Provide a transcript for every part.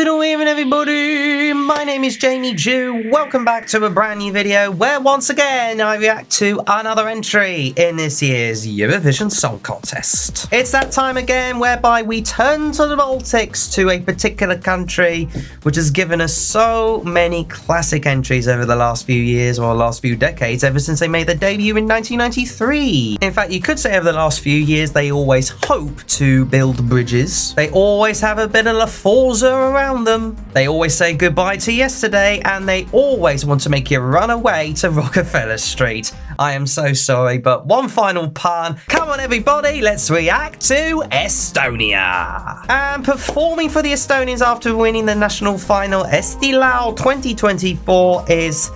Afternoon evening everybody, my name is Jamie Jew. Welcome back to a brand new video where once again I react to another entry in this year's Eurovision Song Contest. It's that time again whereby we turn to the Baltics, to a particular country which has given us so many classic entries over the last few years or last few decades, ever since they made their debut in 1993. In fact, you could say over the last few years they always hope to build bridges. They always have a bit of La Forza around them. They always say goodbye to yesterday, and they always want to make you run away to Rockefeller Street. I am so sorry, but one final pun. Come on everybody, let's react to Estonia. And performing for the Estonians after winning the national final PUULUUP 2024 is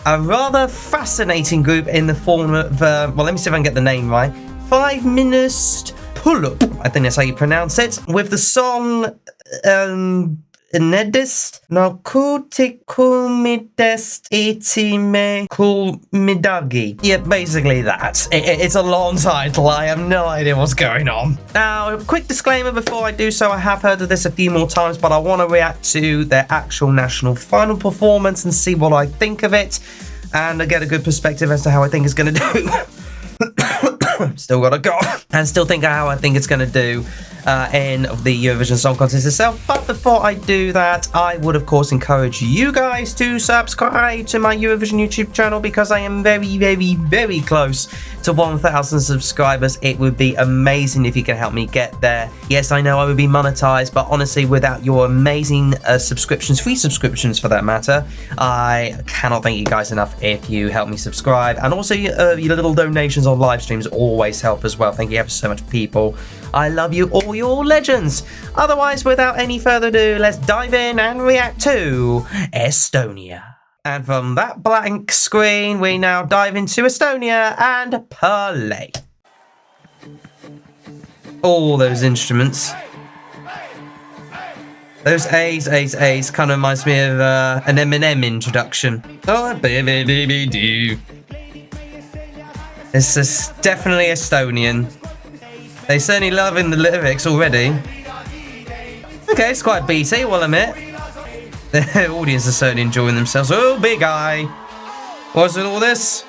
a rather fascinating group in the form of, well, let me see if I can get the name right. 5 minutes PUULUUP, I think that's how you pronounce it, with the song nendest, narkootikumidest, küll, midagi. Yeah, basically that. It's a long title. I have no idea what's going on. Now, a quick disclaimer before I do so. I have heard of this a few more times, but I want to react to their actual national final performance and see what I think of it, and get a good perspective as to how I think it's going to do. Still got a cough, and still think how I think it's going to do in the Eurovision Song Contest itself. But before I do that, I would of course encourage you guys to subscribe to my Eurovision YouTube channel, because I am very close to 1,000 subscribers. It would be amazing if you can help me get there. Yes, I know I would be monetized, but honestly, without your amazing subscriptions, free subscriptions for that matter, I cannot thank you guys enough if you help me subscribe. And also your little donations on live streams always help as well. Thank you ever so much, people. I love you all, you're all legends. Otherwise, without any further ado, let's dive in and react to Estonia. And from that blank screen, we now dive into Estonia and play. All those instruments. Those A's kind of reminds me of an Eminem introduction. Oh, baby, do. This is definitely Estonian. They certainly loving the lyrics already. Okay, it's quite beaty, we'll admit. The audience is certainly enjoying themselves. Oh, big eye. What's with all this?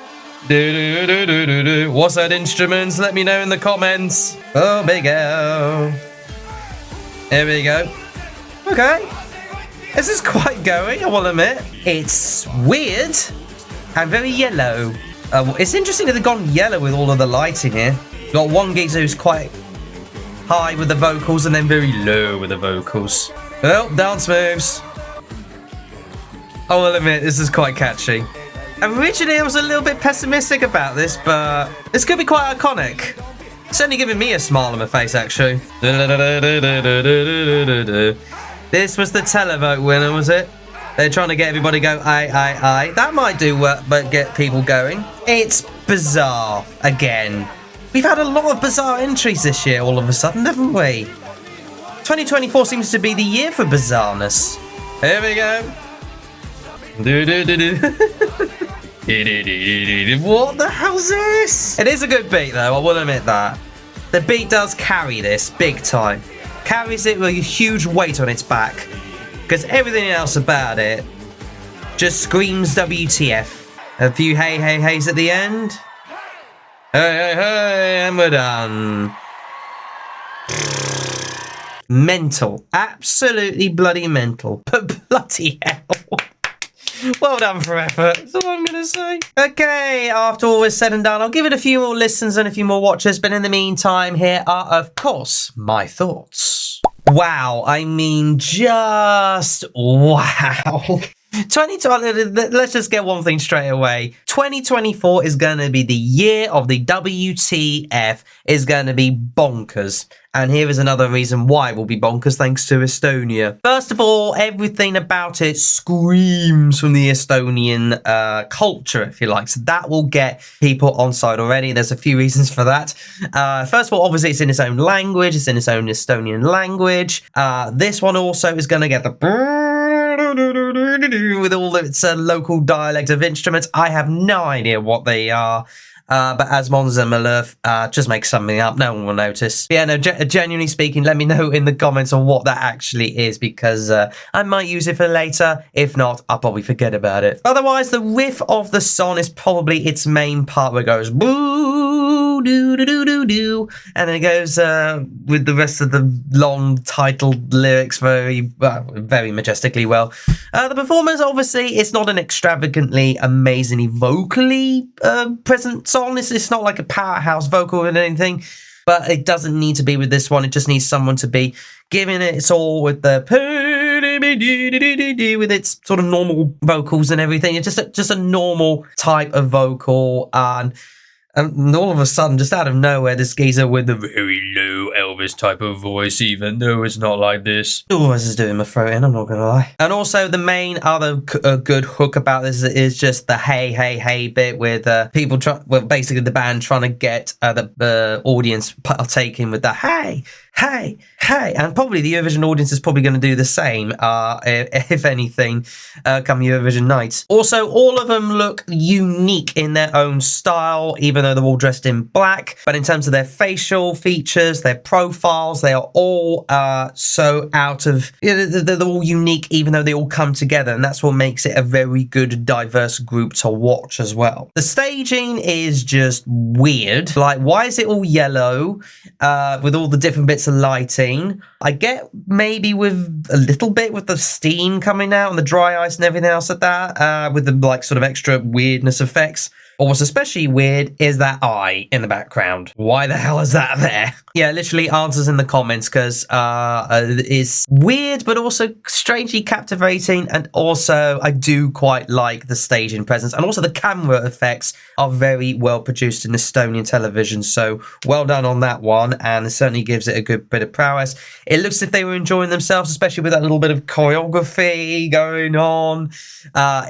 What's that instruments? Let me know in the comments. Oh, big O. There we go. Okay. This is quite going, I will admit. It's weird and very yellow. It's interesting that they've gone yellow with all of the lighting here. Got one geezer who's quite high with the vocals and then very low with the vocals. Well, dance moves. I will admit, this is quite catchy. Originally, I was a little bit pessimistic about this, but this could be quite iconic. Certainly giving me a smile on my face, actually. This was the televote winner, was it? They're trying to get everybody to go, aye. That might do work, but get people going. It's bizarre, again. We've had a lot of bizarre entries this year, all of a sudden, haven't we? 2024 seems to be the year for bizarreness. Here we go. What the hell's this? It is a good beat, though, I will admit that. The beat does carry this, big time. Carries it with a huge weight on its back. Because everything else about it just screams WTF. A few hey-hey-heys at the end. Hey, and we're done. Mental. Absolutely bloody mental. But bloody hell. Well done for effort. That's all I'm going to say. Okay, after all is said and done, I'll give it a few more listens and a few more watches. But in the meantime, here are, of course, my thoughts. Wow. I mean, just wow. 2020, let's just get one thing straight away. 2024 is going to be the year of the WTF. Is going to be bonkers. And here is another reason why it will be bonkers, thanks to Estonia. First of all, everything about it screams from the Estonian culture, if you like. So that will get people on side already. There's a few reasons for that. First of all, obviously, it's in its own language. It's in its own Estonian language. This one also is going to get the with all its local dialect of instruments. I have no idea what they are. but as Mons and Maluf just make something up, no one will notice. But yeah, no, genuinely speaking, let me know in the comments on what that actually is, because I might use it for later. If not, I'll probably forget about it. Otherwise, the riff of the song is probably its main part, where it goes boo doo doo doo doo doo, and then it goes with the rest of the long titled lyrics very majestically well. The performance, obviously, it's not an extravagantly, amazingly vocally present song. It's not like a powerhouse vocal or anything, but it doesn't need to be with this one. It just needs someone to be giving it its all with the with its sort of normal vocals and everything. It's just a normal type of vocal, and all of a sudden, just out of nowhere, this geezer with the very low Elvis type of voice, even though it's not like this. Oh, this is doing my throat in, I'm not gonna lie. And also, the main other good hook about this is just the hey, hey, hey bit with people basically the band trying to get the audience partaking with the hey, hey, hey. And probably the Eurovision audience is probably going to do the same, if anything, come Eurovision night. Also, all of them look unique in their own style, even though they're all dressed in black. But in terms of their facial features, their profiles, they are all so out of... they're all unique, even though they all come together. And that's what makes it a very good, diverse group to watch as well. The staging is just weird. Like, why is it all yellow with all the different bits of lighting? I get maybe with a little bit with the steam coming out and the dry ice and everything else like that, with the like sort of extra weirdness effects. Or what's especially weird is that eye in the background. Why the hell is that there? Yeah, literally answers in the comments, because it's weird but also strangely captivating, and also I do quite like the staging presence, and also the camera effects are very well produced in Estonian television, so well done on that one, and it certainly gives it a good bit of prowess. It looks as if they were enjoying themselves, especially with that little bit of choreography going on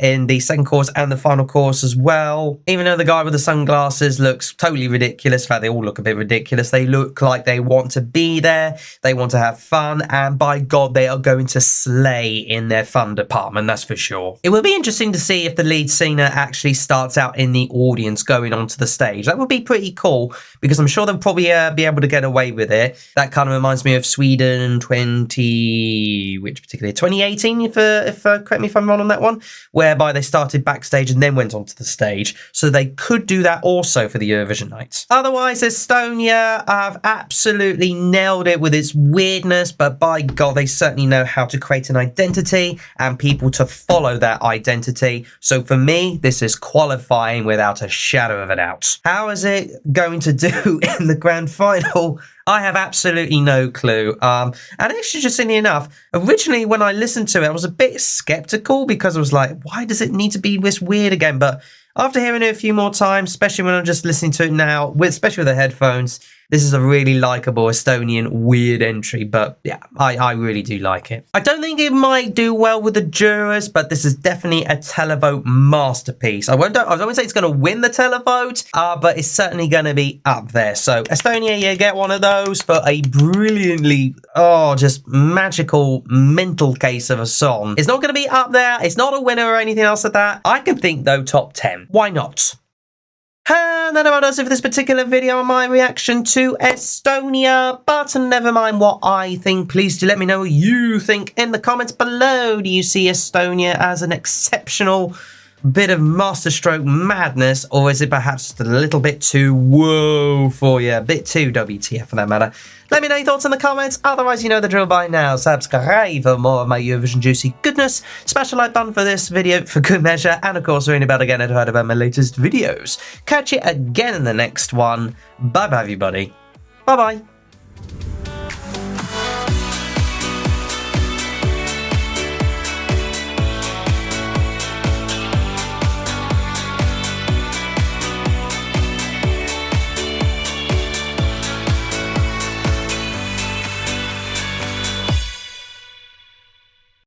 in the second chorus and the final chorus as well. Even though the guy with the sunglasses looks totally ridiculous, in fact, they all look a bit ridiculous. They look like they want to be there, they want to have fun, and by God, they are going to slay in their fun department, that's for sure. It will be interesting to see if the lead singer actually starts out in the audience going onto the stage. That would be pretty cool, because I'm sure they'll probably be able to get away with it. That kind of reminds me of Sweden 2018, if correct me if I'm wrong on that one, whereby they started backstage and then went onto the stage. So they could do that also for the Eurovision nights. Otherwise, Estonia have absolutely nailed it with its weirdness, but by God, they certainly know how to create an identity and people to follow that identity. So for me, this is qualifying without a shadow of a doubt. How is it going to do in the grand final? I have absolutely no clue. And actually, just interestingly enough, originally when I listened to it, I was a bit skeptical, because I was like, why does it need to be this weird again? But after hearing it a few more times, especially when I'm just listening to it now, especially with the headphones, this is a really likable Estonian weird entry. But yeah, I really do like it. I don't think it might do well with the jurors, but this is definitely a televote masterpiece. I don't say it's going to win the televote, but it's certainly going to be up there. So Estonia, you get one of those for a brilliantly, just magical mental case of a song. It's not going to be up there. It's not a winner or anything else like that. I can think, though, top 10. Why not? And that about does it for this particular video on my reaction to Estonia. But never mind what I think, please do let me know what you think in the comments below. Do you see Estonia as an exceptional bit of masterstroke madness, or is it perhaps just a little bit too whoa for you? A bit too WTF for that matter. Let me know your thoughts in the comments. Otherwise, you know the drill by now. Subscribe for more of my Eurovision juicy goodness. Smash the like button for this video for good measure. And of course, ring the bell again to hear about my latest videos. Catch you again in the next one. Bye bye, everybody. Bye bye.